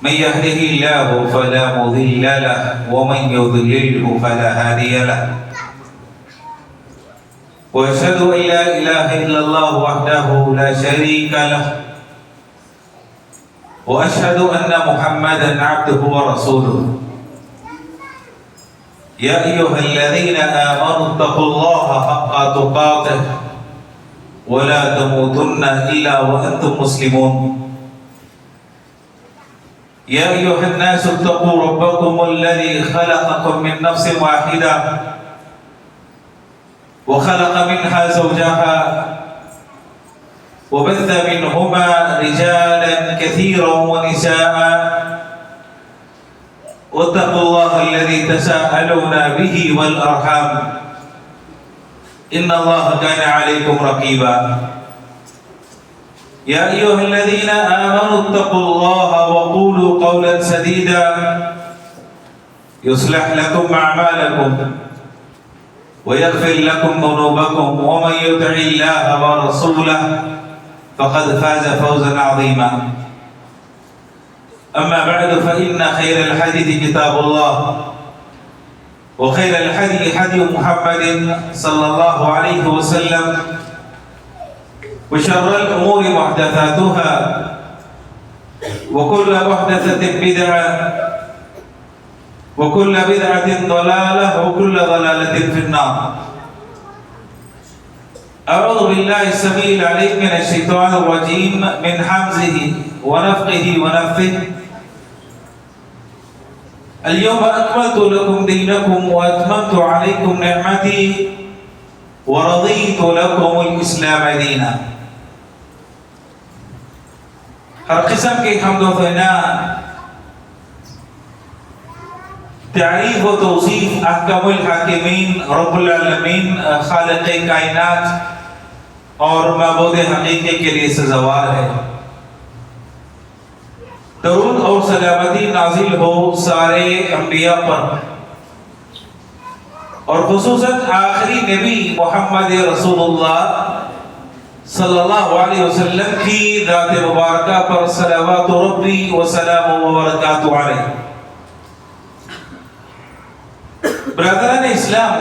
من يهده الله فلا مضل له ومن يضلله فلا هادي له وأشهد أن لا إله إلا الله وحده لا شريك له وأشهد أن محمدا عبده ورسوله يا أيها الذين آمنوا اتقوا الله حق تقاته ولا تموتن إلا وأنتم مسلمون يا أيها الناس اتقوا ربكم الذي خلقكم من نفس واحدة وخلق منها زوجها وبث منهما رجالا كثيرا ونساء واتقوا الله الذي تساءلون به والأرحام إن الله كان عليكم رقيبا يا أيها الذين آمنوا اتقوا الله وقولوا قولا سديدا يصلح لكم أعمالكم ويغفر لكم ذنوبكم ومن يطع الله ورسوله فقد فاز فوزا عظيما أما بعد فإن خير الحديث كتاب الله وخير الهدي هدي محمد صلى الله عليه وسلم وشر الأمور محدثاتها وكل محدثة بدعة وكل بدعة ضلالة وكل ضلالة في النار. أعوذ بالله السميع العليم من الشيطان الرجيم من حمزه ونفخه ونفثه. اليوم أكملت لكم دينكم وأتممت عليكم نعمتي ورضيت لكم الإسلام دينا. ہر قسم کی حمد و ثنا تعریف و توصیف احکم الحاکمین رب العالمین خالق کائنات اور معبود حقیقی کے لیے سزاوار ہے. درود اور سلامتی نازل ہو سارے انبیاء پر اور خصوصاً آخری نبی محمد رسول اللہ صلی اللہ علیہ وسلم کی ذات مبارکہ پر صلوات ربی و سلام و برکاتہ علیہ. برادران اسلام،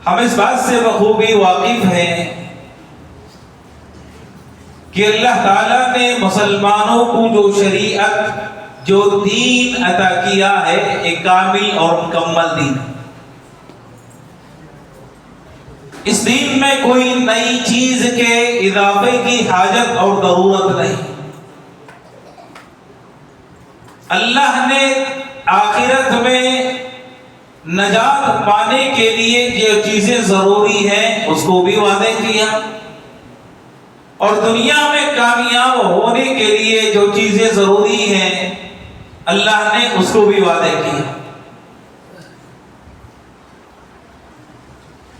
ہم اس بات سے بخوبی واقف ہیں کہ اللہ تعالیٰ نے مسلمانوں کو جو شریعت جو دین عطا کیا ہے ایک کامل اور مکمل دین ہے. اس دین میں کوئی نئی چیز کے اضافے کی حاجت اور ضرورت نہیں. اللہ نے آخرت میں نجات پانے کے لیے جو چیزیں ضروری ہیں اس کو بھی وعدے کیا اور دنیا میں کامیاب ہونے کے لیے جو چیزیں ضروری ہیں اللہ نے اس کو بھی وعدے کیا.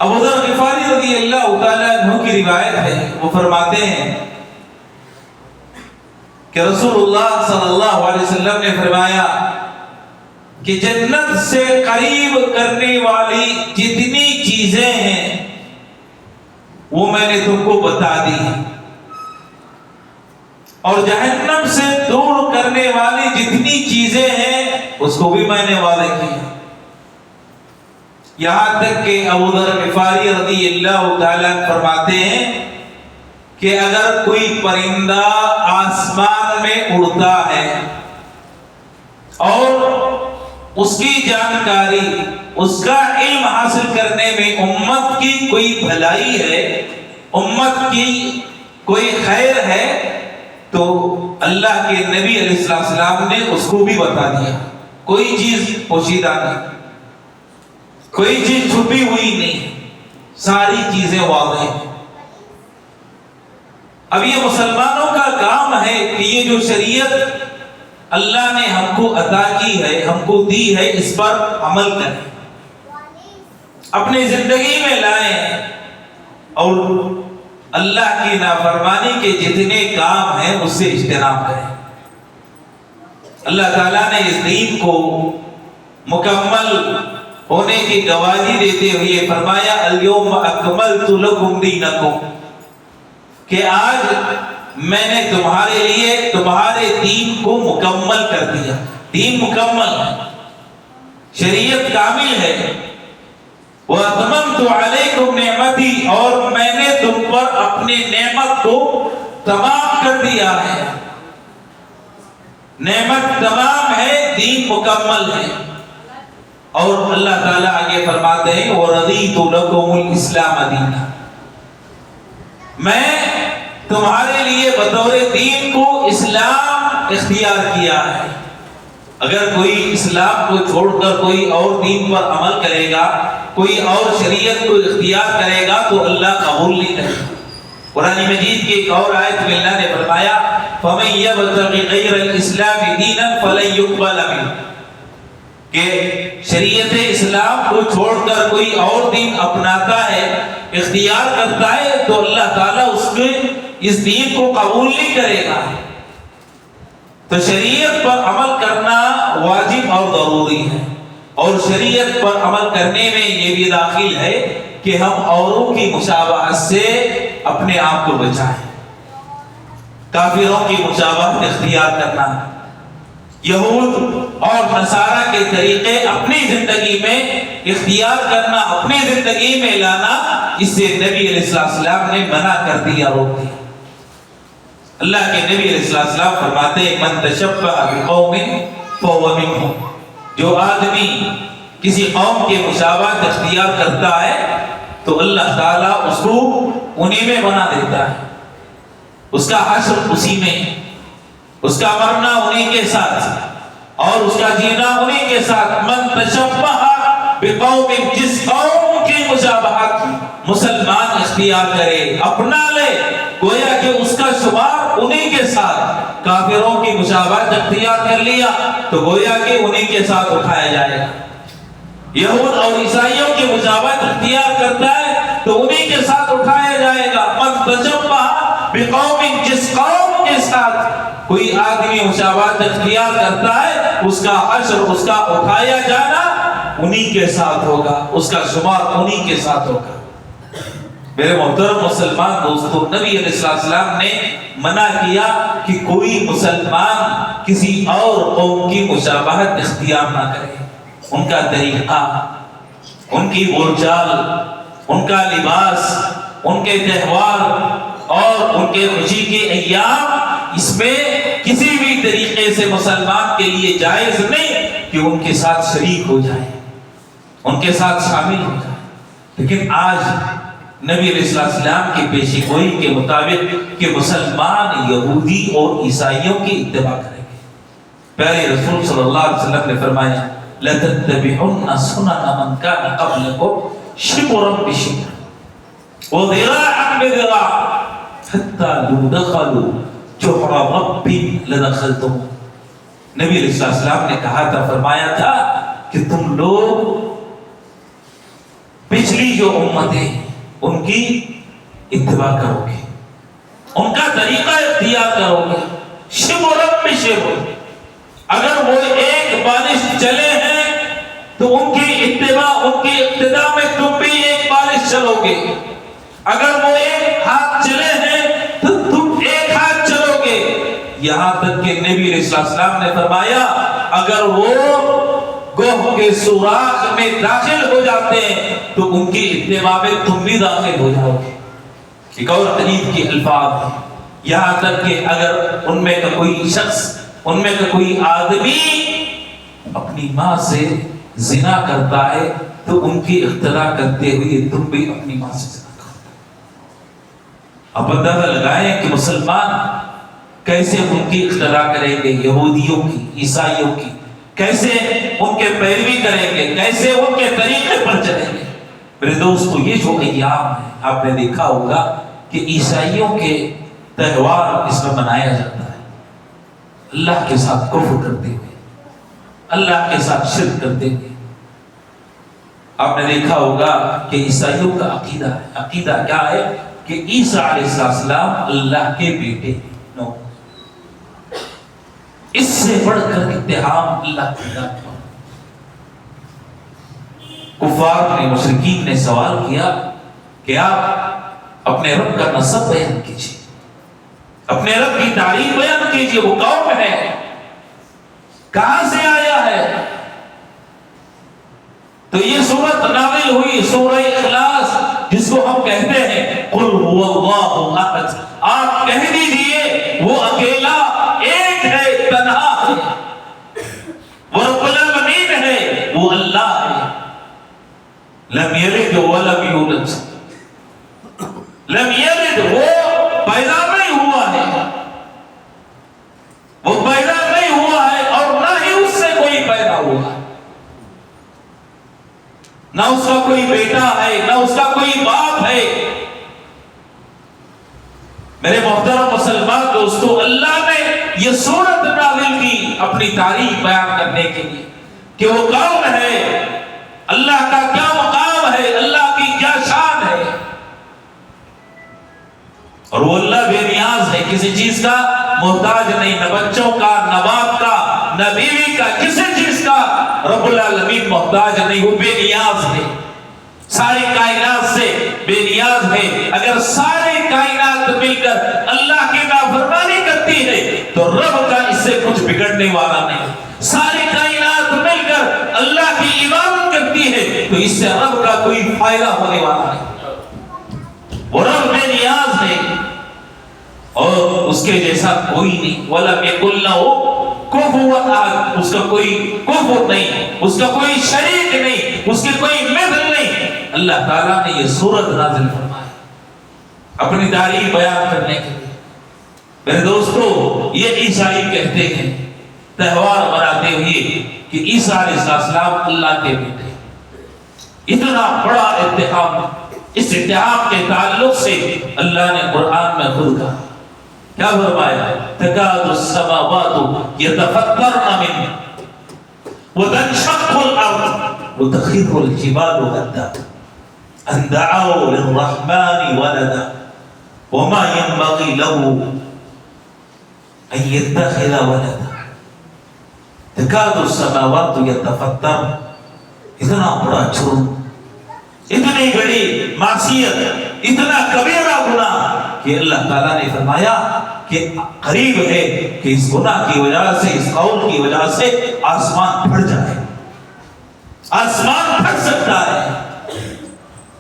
ابو ذر غفاری رضی اللہ تعالیٰ عنہ کی روایت ہے، وہ فرماتے ہیں کہ رسول اللہ صلی اللہ علیہ وسلم نے فرمایا کہ جنت سے قریب کرنے والی جتنی چیزیں ہیں وہ میں نے تم کو بتا دی ہیں اور جہنم سے دور کرنے والی جتنی چیزیں ہیں اس کو بھی میں نے وعدہ کیا. یہاں تک کہ ابو ذر غفاری رضی اللہ تعالیٰ فرماتے ہیں کہ اگر کوئی پرندہ آسمان میں اڑتا ہے اور اس کی جانکاری اس کا علم حاصل کرنے میں امت کی کوئی بھلائی ہے، امت کی کوئی خیر ہے، تو اللہ کے نبی علیہ السلام نے اس کو بھی بتا دیا. کوئی چیز پوشیدہ نہیں، کوئی چیز چھپی ہوئی نہیں، ساری چیزیں واضح ہیں. اب یہ مسلمانوں کا کام ہے کہ یہ جو شریعت اللہ نے ہم کو عطا کی ہے، ہم کو دی ہے، اس پر عمل کریں، اپنی زندگی میں لائیں اور اللہ کی نافرمانی کے جتنے کام ہیں اس سے اجتناب کریں. اللہ تعالیٰ نے اس دین کو مکمل ہونے کی گواہی دیتے ہوئے فرمایا الیوم اکملت لکم دینکم، کہ آج میں نے تمہارے لیے تمہارے دین کو مکمل کر دیا. دین مکمل ہے، شریعت کامل ہے. وَأَتْمَمْتُ عَلَيْكُمْ نِعْمَتِي، اور میں نے تم پر اپنی نعمت کو تمام کر دیا ہے. نعمت تمام ہے، دین مکمل ہے. اور اللہ تعالیٰ آگے فرماتے ہیں وَرَضِيتُ لَكُمُ الْإِسْلَامَ دِينًا، میں تمہارے لیے بطور دین کو اسلام اختیار کیا ہے. اگر کوئی اسلام کو چھوڑ کر کوئی اور دین پر عمل کرے گا، کوئی اور شریعت کو اختیار کرے گا تو اللہ قبول نہیں کرے گا. قرآن مجید کی ایک اور آیت میں اللہ نے فرمایا فَمَن يَبْتَغِ غَيْرَ الْإِسْلَامِ دِينًا فَلَن يُقْبَلَ مِنْهُ، کہ شریعت اسلام کو چھوڑ کر کوئی اور دین اپناتا ہے، اختیار کرتا ہے، تو اللہ تعالیٰ اس کے اس دین کو قبول نہیں کرے گا. تو شریعت پر عمل کرنا واجب اور ضروری ہے، اور شریعت پر عمل کرنے میں یہ بھی داخل ہے کہ ہم اوروں کی مشابہت سے اپنے آپ کو بچائیں. کافروں کی مشابہت اختیار کرنا، یہود اور نصارہ کے طریقے اپنی زندگی میں اختیار کرنا، اپنی زندگی میں لانا، اس سے نبی علیہ السلام نے منع کر دیا، روک دیا. اللہ کے نبی علیہ السلام فرماتے ہیں من تشبہ بقوم فهو منهم، جو آدمی کسی قوم کے مشابہت اختیار کرتا ہے تو اللہ تعالیٰ اس کو انہی میں بنا دیتا ہے. اس کا حشر اسی میں، اس کا مرنا انہی کے ساتھ اور اس کا جینا انہی کے ساتھ. من تشبہ بقوم، جس قوم کی مشابہت مسلمان اختیار کرے، اپنا لے، گویا کہ اس کا شمار انہی کے ساتھ. کافروں کی مشابہت اختیار کر لیا تو گویا کہ انہی کے ساتھ اٹھایا جائے گا. یہود اور عیسائیوں کی مشابہت اختیار کرتا ہے تو انہی کے ساتھ اٹھایا جائے گا. من تشبہ بقوم، جس قوم کے ساتھ کوئی آدمی مشابہت اختیار کرتا ہے، اس کا حشر، اس کا اٹھایا جانا انہی کے ساتھ ہوگا، اس کا شمار انہی کے ساتھ ہوگا. میرے محترم مسلمان دوستو، نبی علیہ السلام نے منع کیا کہ کوئی مسلمان کسی اور قوم کی مشابہت اختیار نہ کرے. ان کا طریقہ، ان کی بول چال، ان کا لباس، ان کے تہوار اور ان کے خوشی کے ایام، اس میں کسی بھی طریقے سے مسلمان کے لیے جائز نہیں کہ ان کے ساتھ شریک ہو جائے، ان کے ساتھ شامل ہو جائے. لیکن آج نبی علیہ السلام کی پیشی گوئی کے مطابق کہ مسلمان یہودی اور عیسائیوں کی اتباع کریں گے. پیارے رسول صلی اللہ علیہ وسلم نے فرمایا لَتَتَّبِعُنَّ سُنَنَ مَنْ كَانَ قَبْلَكُمْ شِبْرًا بِشِبْرٍ وَذِرَاعًا بِذِرَاعٍ حَتَّى لَوْ دَخَلُوا جُحْرَ رَبٍّ لَدَخَلْتُمُوهُ. نبی علیہ السلام نے کہا تھا، فرمایا تھا کہ تم لوگ پچھلی جو امتیں ان کی اتباع کرو گے، ان کا طریقہ اختیار کرو گے. شبرًا بشبر، اگر وہ ایک بالش چلے ہیں تو ان کی اتباع، ان کی اقتداء میں تم بھی ایک بالش چلو گے. اگر وہ ایک ہاتھ چلے ہیں تو تم ایک ہاتھ چلو گے. یہاں تک کہ نبی علیہ السلام نے فرمایا اگر وہ گوہ کے سوراخ میں داخل ہو جاتے ہیں تو ان کی اتباع میں تم بھی داخل ہو جاؤ گے. ایک اور حدیث کے الفاظ ہیں، یہاں تک کہ اگر ان میں کا کوئی شخص، ان میں کا کوئی آدمی اپنی ماں سے زنا کرتا ہے تو ان کی اقتداء کرتے ہوئے تم بھی اپنی ماں سے زنا کرتے ہو. اب اندازہ لگائیں کہ مسلمان کیسے ان کی اقتداء کریں گے، یہودیوں کی، عیسائیوں کی، کیسے ان کے پیروی کریں گے، کیسے ان کے طریقے پر چلیں گے. میرے دوستو، یہ جو ایام ہے آپ نے دیکھا ہوگا کہ عیسائیوں کے تہوار اس میں منایا جاتا ہے اللہ کے ساتھ کفر کرتے ہوئے، اللہ کے ساتھ شرک کرتے ہوئے. آپ نے دیکھا ہوگا کہ عیسائیوں کا عقیدہ ہے، عقیدہ کیا ہے کہ عیسیٰ علیہ السلام اللہ کے بیٹے ہیں. نو، اس سے بڑھ کر اتہام اللہ کی ذات پر. کفار نے، مشرکین نے سوال کیا کہ آپ اپنے رب کا نسب بیان کیجیے. اپنے رب کی تعریف بیان کیجئے، وہ کون ہے، کہاں سے آیا ہے۔ تو یہ سورت نازل ہوئی سورہ اخلاص، جس کو ہم کہتے ہیں قل هو اللہ احد۔ آپ کہہ دیجئے وہ اکیلا ایک ہے، تنہا ہے، وہ رب العالمین ہے، وہ اللہ ہے۔ لم یلد ولم یولد، لم یلد، وہ پیدا نہیں ہوا ہے، وہ پیدا نہیں ہوا ہے، اور نہ ہی اس سے کوئی پیدا ہوا ہے، نہ اس کا کوئی بیٹا ہے، نہ اس کا کوئی باپ ہے۔ میرے محترم مسلمان دوستو، اللہ نے یہ سورت نازل کی اپنی تعریف بیان کرنے کے لیے کہ وہ کون ہے، اللہ کا کیا مقام ہے، اللہ کی کیا شان ہے، اور وہ اللہ بے نیاز ہے، کسی چیز کا محتاج نہیں، نہ بچوں کا، نہ باپ کا، نہ بیوی کا، کسی چیز کا رب العالمین محتاج نہیں، وہ بے نیاز ہے، ساری کائنات سے بے نیاز ہے۔ اگر ساری کائنات مل کر اللہ کی نافرمانی کرتی ہے تو رب کا اس سے کچھ بگڑنے والا نہیں، ساری کائنات مل کر اللہ کی عبادت کرتی ہے تو اس سے رب کا کوئی فائدہ ہونے والا نہیں۔ وہ رب بے نیاز ہے اور اس کے جیسا کوئی نہیں، وَلَمْ يَكُنْ لَهُ کفوا احد، اس کا کوئی کفو نہیں، اس کا کوئی شریک نہیں، اس کی کوئی مثل نہیں۔ اللہ تعالیٰ نے یہ سورت نازل فرمائی اپنی تعریف بیان کرنے کے لیے۔ میرے دوستو، یہ عیسائی کہتے ہیں تہوار مناتے ہوئے کہ عیسیٰ علیہ السلام اللہ کے بیٹے، اتنا بڑا اتحام، اس اتحام کے تعلق سے اللہ نے قرآن میں خود کہا، کیا فرمایا؟ تکاد السماوات یتفطرن منہ وتنشق الارض وتخر الجبال هدا ان دعوا للرحمن ولدا وما ينبغي له ان يتخذ ولدا۔ تکاد السماوات یتفطرن، اتنا بڑا جرم، اتنی بڑی معصیت، اتنا کبیرہ گناہ کہ اللہ تعالیٰ نے فرمایا کہ قریب ہے کہ اس گناہ کی وجہ سے، اس قول کی وجہ سے آسمان پھٹ جائے، آسمان پھٹ سکتا ہے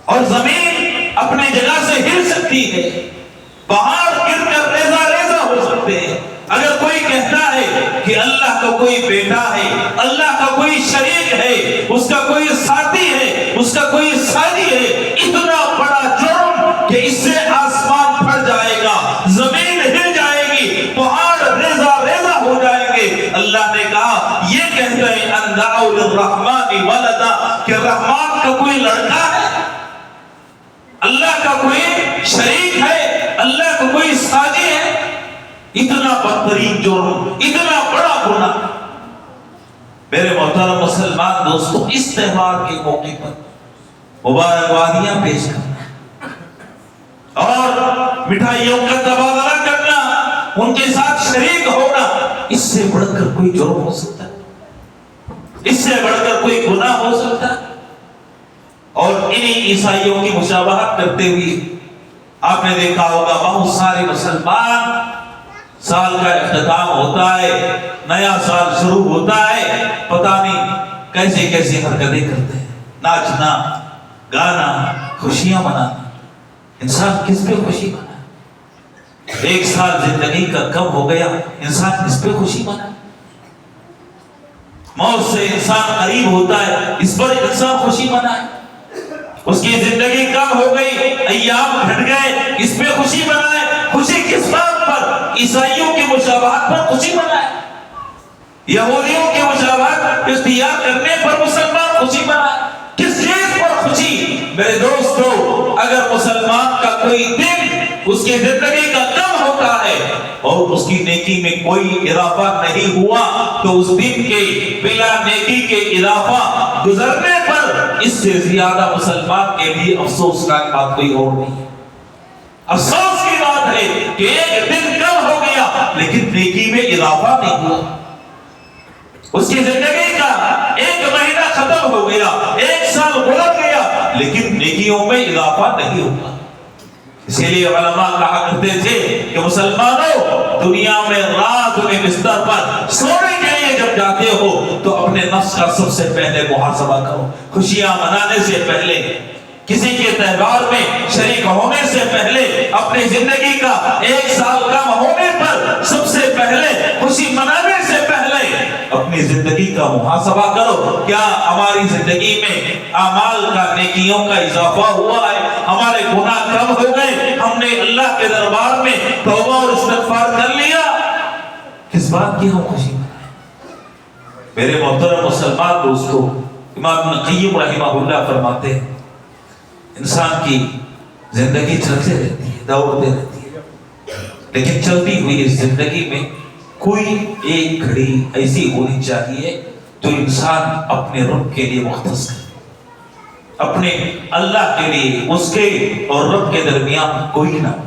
اور زمین اپنی جگہ سے ہل سکتی ہے، پہاڑ گر کر ریزہ ریزہ ہو سکتے ہیں۔ اگر کوئی کہتا ہے کہ اللہ کا کوئی بیٹا ہے، اللہ کا کوئی شریک ہے، اس کا کوئی ساتھی ہے، اس کا کوئی ساتھی ہے، اتنا بڑا جرم کہ اس سے آسمان پھٹ جائے گا، زمین ہل جائے گی، پہاڑ ریزہ ریزہ ہو جائیں گے۔ اللہ نے کہا یہ کہتے ہیں ان دعوا للرحمن ولدا، کہ رحمان کا کوئی لڑکا ہے، اللہ کا کوئی شریک ہے، اللہ کا کوئی ساتھی ہے۔ اتنا بدترین جرم، اتنا بڑا گناہ۔ میرے محترم مسلمان دوستو، اس تہوار کے موقع پر مبارکبادیاں پیش کرنا اور مٹھائیوں کا تبادلہ کرنا، ان کے ساتھ شریک ہونا، اس سے بڑھ کر کوئی جرم ہو سکتا ہے؟ اس سے بڑھ کر کوئی گناہ ہو سکتا ہے؟ اور انہی عیسائیوں کی مشابہت کرتے ہوئے آپ نے دیکھا ہوگا بہت سارے مسلمان سال کا اختتام ہوتا ہے، نیا سال شروع ہوتا ہے، پتہ نہیں کیسے کیسے حرکتیں کرتے ہیں، ناچنا، گانا، خوشیاں منانا۔ انسان کس پہ خوشی منائے؟ ایک سال زندگی کا کم ہو گیا، انسان کس پہ خوشی منائے؟ موت سے انسان قریب ہوتا ہے، اس پر انسان خوشی منائے۔ اس کی زندگی کم ہو گئی، ایام گھٹ گئے، اس پہ خوشی منائے۔ خوشی کس بات پر؟ عیسائیوں کی مشابہت پر خوشی منائے، یہودیوں کی مشابہت اختیار کرنے پر مسلمان خوشی منائے۔ کس چیز پر خوشی؟ میرے دوستو، اگر مسلمان کا کوئی دن اس کی زندگی کا کم ہوتا ہے اور اس کی نیکی میں کوئی اضافہ نہیں ہوا تو اس دن کے بلا نیکی کے اضافہ گزرنے پر اس سے زیادہ مسلمان کے لیے افسوس کا بات کوئی اور نہیں ہے۔ افسوس کی بات ہے کہ ایک دن کم ہو گیا لیکن نیکی میں اضافہ نہیں ہوا، اس کی زندگی کا ایک مہینہ ختم ہو گیا، ایک سال گزر گیا لیکن نیکیوں میں اضافہ نہیں ہوا۔ اسی لیے علماء کہا کرتے تھے کہ مسلمانوں دنیا میں رات میں بستر پر سونے کے لیے جب جاتے ہو تو اپنے نفس کا سب سے پہلے محاسبہ کرو. خوشیاں منانے سے پہلے، کسی کے تہوار میں شریک ہونے سے پہلے، اپنی زندگی کا 1 سال کم ہونے پر سب سے پہلے، خوشی منانے سے پہلے اپنی زندگی کا محاسبہ کرو. کیا ہماری زندگی میں اعمال کا، نیکیوں کا اضافہ ہوا ہے؟ ہمارے گناہ کم ہو گئے؟ ہم نے اللہ کے دربار میں توبہ اور استغفار کر لیا؟ کس بات کی ہم خوشی منائیں؟ میرے محترم مسلمان دوستو، امام ابن قیم رحمہ اللہ فرماتے ہیں انسان کی زندگی چلتے رہتی ہے، دوڑتے رہتی ہے، لیکن چلتی ہوئی اس زندگی میں کوئی ایک گھڑی ایسی ہونی چاہیے جو انسان اپنے رب کے لیے مختص کرے، اپنے اللہ کے لیے، اس کے اور رب کے درمیان کوئی نہ ہو.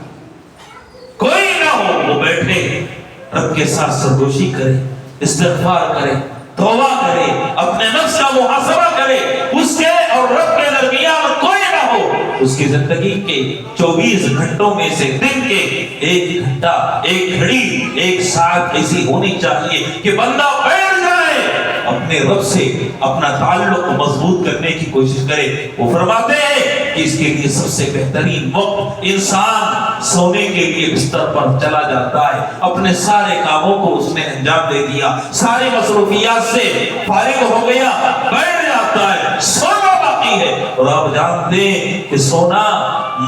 وہ بیٹھے رب کے ساتھ سرگوشی کرے، استغفار کرے، توبہ کرے، اپنے نفس کا محاسبہ کرے، اس کے اور رب کے درمیان کوئی نہ ہو. اس کی زندگی کے 24 گھنٹوں میں سے دن کے 1 گھنٹہ، 1 گھڑی، 1 ساعت ایسی ہونی چاہیے کہ بندہ بیٹھ جائے، اپنے رب سے اپنا تعلق مضبوط کرنے کی کوشش کرے. وہ فرماتے ہیں کہ اس کے لیے سب سے بہترین وقت انسان سونے کے لیے بستر پر چلا جاتا ہے، اپنے سارے کاموں کو اس نے انجام دے دیا، ساری مصروفیات سے فارغ ہو گیا، بیٹھ جاتا ہے، سونا باقی ہے. اور آپ جانتے ہیں کہ سونا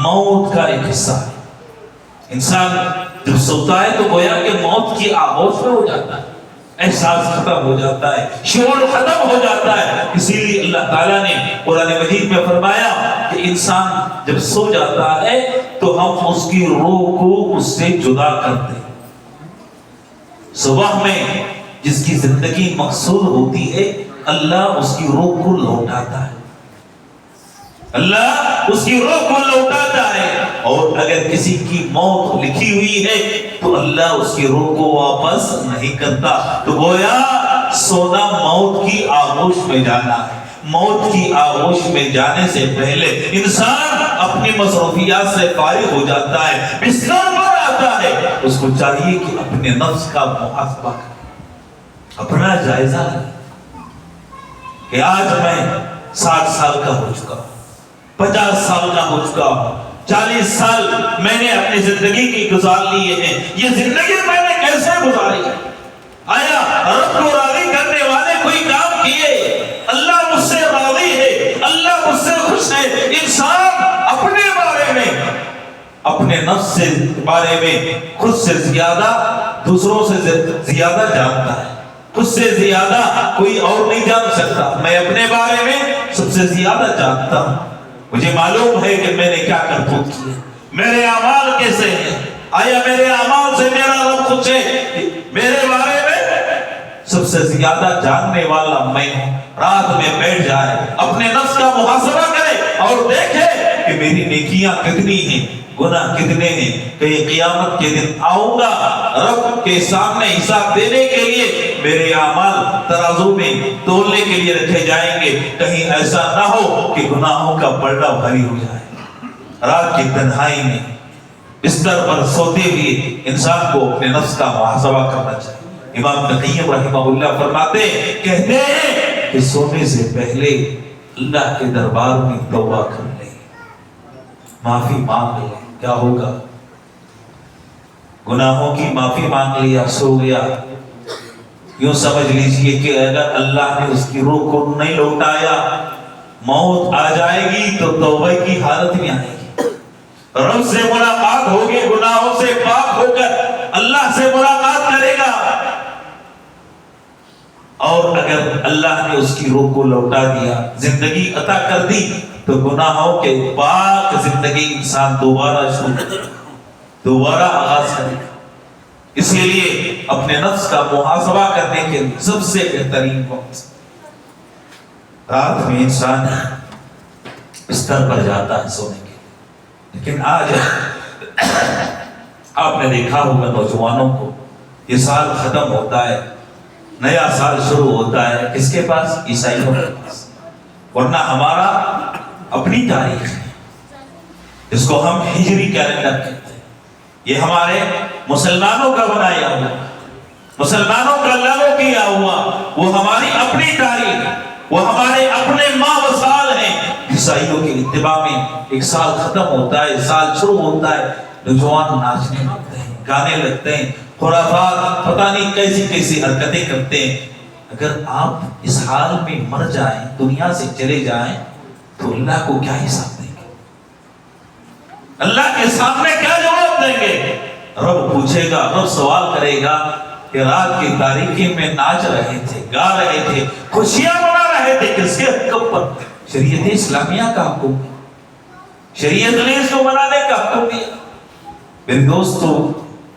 موت کا ایک حصہ ہے. انسان جب سوتا ہے تو گویا کہ موت کی آغوش میں ہو جاتا ہے، احساس ختم ہو جاتا ہے، شعور ختم ہو جاتا ہے. اسی لیے اللہ تعالیٰ نے قرآن مجید میں فرمایا کہ انسان جب سو جاتا ہے تو ہم اس کی روح کو اس سے جدا کرتے ہیں. صبح میں جس کی زندگی مقصود ہوتی ہے اللہ اس کی روح کو لوٹاتا ہے، اللہ اس کی روح کو لوٹاتا ہے. اور اگر کسی کی موت لکھی ہوئی ہے تو اللہ اس کی روح کو واپس نہیں کرتا. تو گویا سونا موت کی آغوش میں جانا ہے. موت کی آغوش میں جانے سے پہلے انسان اپنی مصروفیات سے فارغ ہو جاتا ہے، بستر پر آتا ہے. اس کو چاہیے کہ اپنے نفس کا محاسبہ کرے، اپنا جائزہ لے کہ آج میں 60 سال کا ہو چکا ہوں، 50 سال کا ہو چکا ہوں، 40 سال میں نے اپنی زندگی کی گزار لیے ہیں. یہ زندگی میں نے کیسے گزاری ہے؟ آیا رب کو راضی کرنے والے کوئی کام کیے؟ اللہ مجھ سے راضی ہے، اللہ مجھ سے خوش ہے. انسان اپنے بارے میں، اپنے نفس سے بارے میں خود سے زیادہ، دوسروں سے زیادہ جانتا ہے. خود سے زیادہ کوئی اور نہیں جان سکتا. میں اپنے بارے میں سب سے زیادہ جانتا ہوں. مجھے معلوم ہے کہ میں نے کیا کرتوت کیے، میرے اعمال کیسے ہیں. آیا میرے اعمال سے میرا رب خوش ہے؟ میرے بارے میں سب سے زیادہ جاننے والا میں ہوں. رات میں بیٹھ جائے، اپنے نفس کا محاسبہ کرے اور دیکھے کہ میری نیکیاں کتنی ہیں، گناہ کتنے ہیں. کہ قیامت کے دن آؤں گا رب کے سامنے حساب دینے کے لیے، میرے اعمال ترازو میں تولنے کے لیے رکھے جائیں گے. کہیں ایسا نہ ہو کہ گناہوں کا پلڑا بھاری ہو جائے. رات کی تنہائی میں بستر پر سوتے ہوئے انسان کو اپنے نفس کا محاسبہ کرنا چاہیے. امام ابن قیم رحمہ اللہ فرماتے کہتے ہیں کہ سونے سے پہلے اللہ کے دربار میں توبہ کر لیں، معافی مانگ لیں. کیا ہوگا؟ گناہوں کی معافی مانگ لیا، سو گیا. یوں سمجھ لیجئے کہ اگر اللہ نے اس کی روح کو نہیں لوٹایا، موت آ جائے گی تو توبہ کی حالت میں آئے گی. رب سے ملاقات ہوگی، گناہوں سے پاک ہو کر اللہ سے ملاقات کرے گا. اور اگر اللہ نے اس کی روح کو لوٹا دیا، زندگی عطا کر دی، تو گناہوں کے پاک زندگی انسان دوبارہ آغاز کرے. اسی لیے اپنے نفس کا محاسبہ کرنے کے لیے سب سے بہترین وقت رات میں انسان بستر پر جاتا ہے سونے کے. لیکن آج آپ نے دیکھا ہوگا نوجوانوں کو، یہ سال ختم ہوتا ہے، نیا سال شروع ہوتا ہے، کس کے پاس؟ عیسائیوں کے پاس. ورنہ ہمارا اپنی تاریخ ہے. جس کو ہم ہجری کیلنڈر کہتے ہیں، یہ ہمارے مسلمانوں کا بنایا ہوا، مسلمانوں کا لاگو کیا ہوا، وہ ہماری اپنی تاریخ، وہ ہمارے اپنے ماہ و سال ہیں۔ عیسائیوں کے اتباع میں ایک سال ختم ہوتا ہے، سال شروع ہوتا ہے، نوجوان ناچنے لگتے ہیں، گانے لگتے ہیں، خرافات پتہ نہیں کیسی کیسی حرکتیں کرتے ہیں۔ اگر آپ اس حال میں مر جائیں، دنیا سے چلے جائیں، تو اللہ کو کیا حساب دیں گے؟ اللہ کے سامنے کیا جواب دیں گے؟ رب پوچھے گا، رب سوال کرے گا کہ رات کی تاریکی میں ناچ رہے تھے، گا رہے تھے، خوشیاں منا رہے تھے، کس کے حکم پر؟ شریعت اسلامیہ کا حکم، شریعت نے اس کو منانے کا حکم دیا۔ میرے دوستو،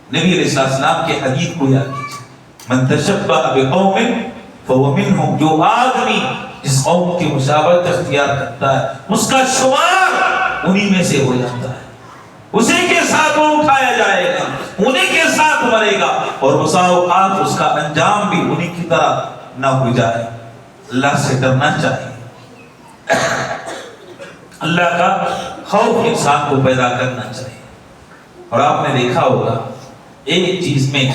نبی علیہ السلام کے حدیث کو یاد کیجیے، من تشبہ بقوم فهو منهم، جو آدمی جس قوم کی مشابہت اختیار کرتا ہے اس کا شمار انہی میں سے ہو جاتا ہے، اسی کے ساتھ وہ اٹھایا جائے گا، انہی کے ساتھ مرے گا، اور بسا اوقات اس کا انجام بھی انہی کی طرح نہ ہو جائے۔ اللہ سے ڈرنا چاہیے، اللہ کا خوف انسان کو پیدا کرنا چاہیے۔ اور آپ نے دیکھا ہوگا ایک چیز میں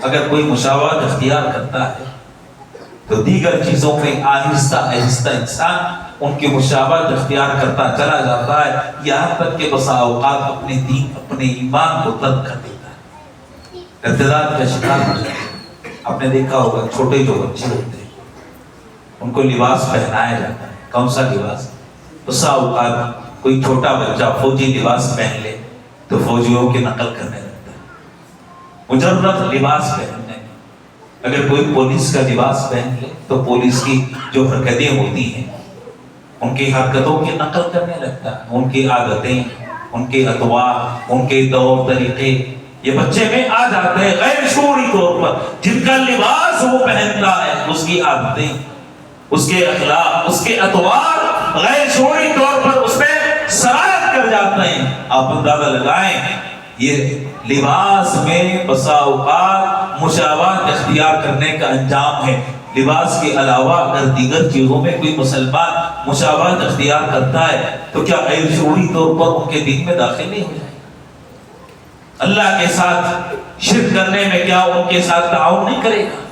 اگر کوئی مشابہت اختیار کرتا ہے تو دیگر چیزوں میں آہستہ آہستہ انسان ان کی مشابہت اختیار کرتا چلا جاتا ہے، یہاں تک کہ بسا اوقات اپنے دین، اپنے ایمان کو ترک کر دیتا ہے، ارتداد کا شکار ہو جاتا ہے۔ آپ نے دیکھا ہوگا چھوٹے جو بچے ہوتے ہیں ان کو لباس پہنایا جاتا ہے، کون سا لباس؟ بسا اوقات کوئی چھوٹا بچہ فوجی لباس پہن لے تو فوجیوں کی نقل کرنے لگتا ہے، مجرد لباس پہننے۔ اگر کوئی پولیس کا لباس پہن لے تو پولیس کی جو حرکتیں ہوتی ہیں ان کی حرکتوں کی نقل کرنے لگتا ہے، ان کی عادتیں، ان کے اطوار، ان کے طور طریقے یہ بچے میں آ جاتے ہیں غیر شعوری طور پر۔ جن کا لباس وہ پہنتا ہے اس کی عادتیں، اس کے اخلاق، اس کے اطوار غیر شعوری طور پر اس میں سرایت کر جاتے ہیں۔ آپ اندازہ لگائیں یہ لباس میں بسا اوقات مشابہت اختیار کرنے کا انجام ہے۔ لباس کے علاوہ اگر دیگر چیزوں میں کوئی مسلمان مشابہت اختیار کرتا ہے تو کیا غیر شعوری طور پر ان کے دین میں داخل نہیں ہو جائے؟ اللہ کے ساتھ شرک کرنے میں کیا ان کے ساتھ تعاون نہیں کرے گا؟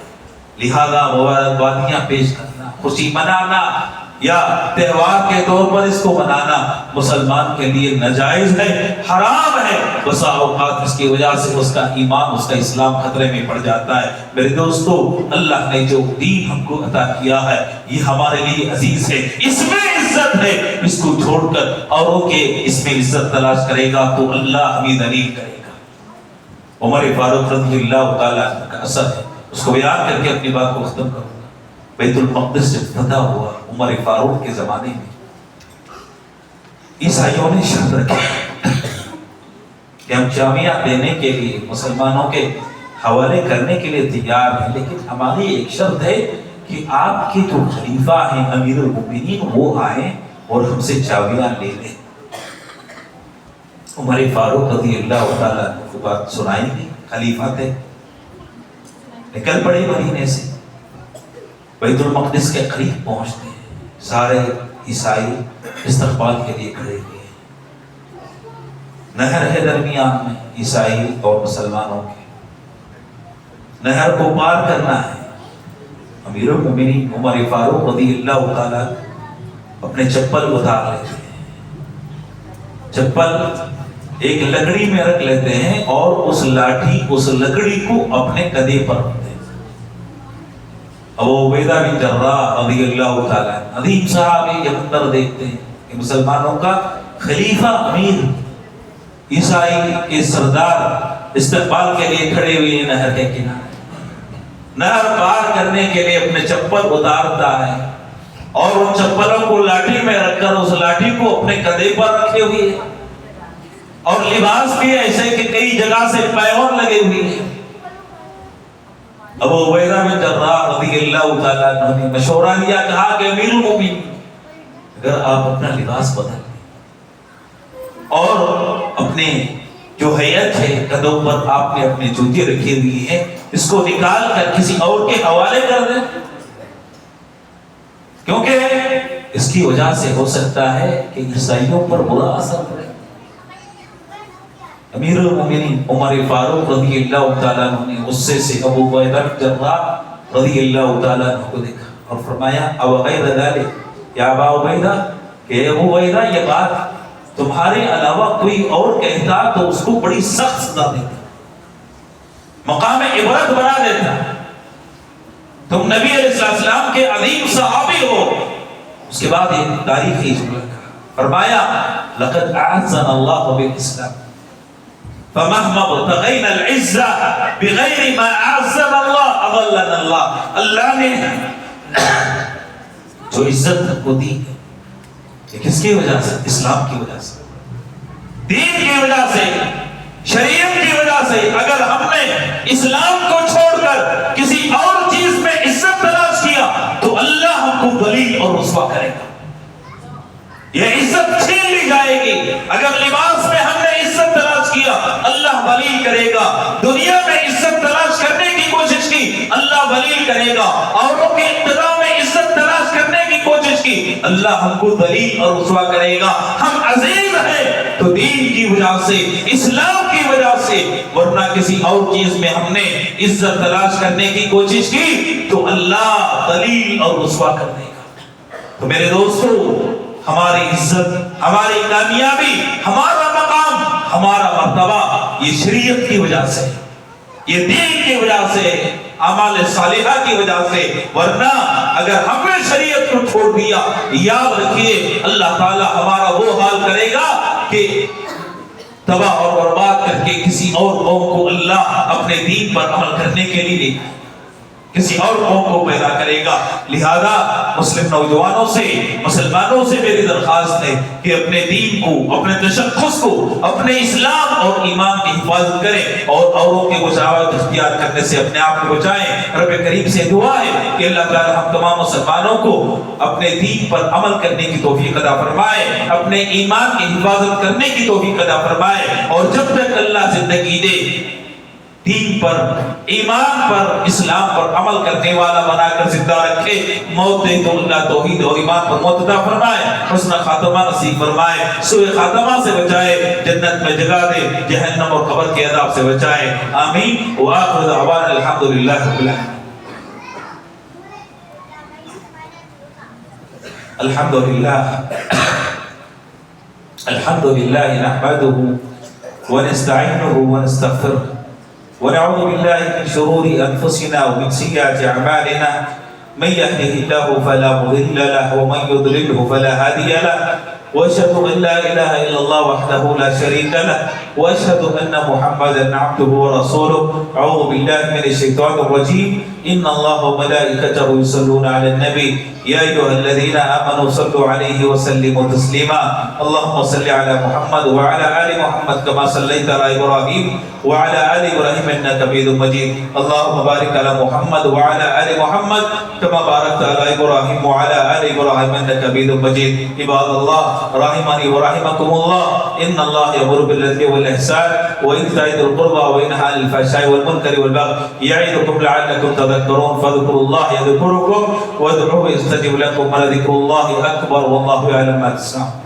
لہذا مبارکبادیاں پیش کرنا، خوشی منانا یا تہوار کے طور پر اس کو منانا مسلمان کے لیے ناجائز ہے، حرام ہے۔ بسا اوقات اس کی وجہ سے اس کا ایمان، اس کا اسلام خطرے میں پڑ جاتا ہے۔ میرے دوستو، اللہ نے جو دین ہم کو عطا کیا ہے یہ ہمارے لیے عزیز ہے، اس میں عزت ہے۔ اس کو چھوڑ کر اوروں کے اس میں عزت تلاش کرے گا تو اللہ ہمیں ذلیل کرے گا۔ عمر فاروق رضی اللہ تعالیٰ کا اثر ہے، اس کو بیان کر کے اپنی بات کو ختم کروں۔ بیت المقدس جب فتح ہوا عمر فاروق کے زمانے میں، عیسائیوں نے شرط رکھی کہ ہم جامعہ دینے کے لیے، مسلمانوں کے حوالے کرنے کے لیے تیار ہیں، لیکن ہماری ایک شرط ہے کہ آپ کے جو خلیفہ ہیں امیر المومنین وہ آئیں اور ہم سے چابیاں لے لیں۔ عمر فاروق رضی اللہ تعالیٰ کو بات سنائی گئی، خلیفہ تھے، نکل پڑے مدینے سے، بیت المقدس کے قریب پہنچتے ہیں، سارے عیسائی استقبال کے لیے کھڑے ہوئے ہیں۔ نہر ہے درمیان میں عیسائی اور مسلمانوں کے، نہر کو پار کرنا ہے۔ امیر المومنین عمر فاروق رضی اللہ تعالیٰ اپنے چپل اتار لیتے ہیں، چپل ایک لکڑی میں رکھ لیتے ہیں اور اس لکڑی کو اپنے گدھے پر رکھتے ہیں۔ ابو عبیدہ بن جراح رضی اللہ تعالیٰ عظیم صحابی کے اندر دیکھتے ہیں کہ مسلمانوں کا خلیفہ امیر عیسائی کے سردار استقبال کے لیے کھڑے ہوئے نہر کے کنارے، نہر پار کرنے کے لیے اپنے چپل اتارتا ہے اور ان چپلوں کو لاٹھی میں رکھ کر اس لاٹھی کو اپنے گدھے پر رکھے ہوئے ہیں، اور لباس بھی ایسے کہ کئی جگہ سے پیون لگے ہوئے ہیں۔ ابو عبیدہ بن جراح رضی اللہ تعالیٰ عنہ نے مشورہ دیا، کہا کہ امیر المومنین اگر آپ اپنا لباس بدل لیں اور اپنے جو ہیئت ہے قدموں پر آپ نے اپنے جوتے رکھے ہوئے ہیں اس کو نکال کر کسی اور کے حوالے کر دیں، کیونکہ اس کی وجہ سے ہو سکتا ہے کہ عیسائیوں پر برا اثر پڑے۔ امیر المومنین عمر فاروق رضی اللہ تعالیٰ عنہ نے غصے سے ابو عبیدہ جراح رضی اللہ تعالیٰ عنہ کو دیکھا اور فرمایا او غیر ذلک یا ابا عبیدہ کہ ابو عبیدہ یہ بات تمہارے علاوہ کوئی اور کہتا تو اس کو بڑی سخت سزا دیتا، مقام عبرت بنا دیتا. تم نبی علیہ السلام کے عظیم صحابی ہو. اس کے بعد ایک تاریخی جملہ فرمایا لقد اعزنا اللہ بالاسلام فمهما ابتغينا العزة بغير ما اعزنا اللہ اضلنا اللہ. اللہ نے جو عزت کو دی ہے کس کی وجہ سے؟ اسلام کی وجہ سے، دین کی وجہ سے، شریعت کی وجہ سے. اگر ہم نے اسلام کو چھوڑ کر کسی اور چیز میں عزت تلاش کیا تو اللہ ہم کو ذلیل اور رسوا کرے گا. یہ عزت چھین لی جائے گی. اگر لباس میں ہم نے عزت تلاش کیا اللہ ذلیل کرے گا. دنیا میں عزت تلاش کرنے کی کوشش کی اللہ ذلیل کرے گا. اوروں کے اقتداء میں عزت تلاش کرنے کی کوشش کی اللہ ہم کو ذلیل اور رسوا کرے گا. ہم عزیز ہیں تو دین کی وجہ سے، اسلام کی وجہ سے، ورنہ کسی اور چیز میں ہم نے عزت تلاش کرنے کی کوشش کی تو اللہ ذلیل اور رسوا کر دے گا. تو میرے دوستو، ہماری عزت، ہماری کامیابی، ہمارا مقام، ہمارا مرتبہ یہ شریعت کی وجہ سے، یہ دین کی وجہ سے، اعمال صالحہ کی وجہ سے. ورنہ اگر ہم نے شریعت کو چھوڑ دیا، یاد رکھیے اللہ تعالیٰ ہمارا وہ حال کرے گا کہ تباہ اور برباد کر کے کسی اور قوم کو اللہ اپنے دین پر عمل کرنے کے لیے کسی اور قوم کو پیدا کرے گا. لہذا مسلم نوجوانوں سے، مسلمانوں سے میری درخواست ہے کہ اپنے دین کو، اپنے تشخص کو، اپنے اسلام اور ایمان کی حفاظت کریں اور اوروں کے بچاوت اختیار کرنے سے اپنے آپ کو بچائیں. رب کریم سے دعا ہے کہ اللہ تعالی ہم تمام مسلمانوں کو اپنے دین پر عمل کرنے کی توفیق عطا فرمائے، اپنے ایمان کی حفاظت کرنے کی توفیق عطا فرمائے، اور جب تک اللہ زندگی دے دین پر، ایمان پر، اسلام پر عمل کرنے والا بنا کر زندہ رکھے. موت دے تو اللہ توحید اور ایمان پر موت عطا فرمائے، حسن خاتمہ نصیب فرمائے، سوء خاتمہ سے بچائے، جنت میں جگہ دے، جہنم اور قبر کے عذاب سے بچائے. آمین. وآخر دعوانا الحمدللہ رب العالمین. الحمدللہ نحمده ونستعینه ونستغفره ونعوذ بالله من شرور أنفسنا ومن سيئات أعمالنا. من يهده الله فلا مضل له ومن يضلله فلا هادي له. وأشهد أن لا إله إلا الله وحده لا شريك له وأشهد أن محمدا عبده ورسوله. أعوذ بالله من الشيطان الرجيم. إن الله وملائكته يصلون على النبي يا أيها الذين آمنوا صلوا عليه وسلموا تسليما. اللهم صل على محمد وعلى آل محمد كما صليت على إبراهيم وعلى آل إبراهيم إنك حميد مجيد. اللهم بارك على محمد وعلى آل محمد كما باركت على إبراهيم وعلى آل إبراهيم إنك حميد مجيد. عباد الله رحمني ورحمكم الله، إن الله يأمر بالعدل والإحسان وإيتاء ذي القربى وينهى عن الفحشاء والمنكر والبغي يعظكم لعلكم تذكرون. فاذكروا الله يذكركم وادعوه يستجب لكم ولذكر الله أكبر والله يعلم ما تصنعون.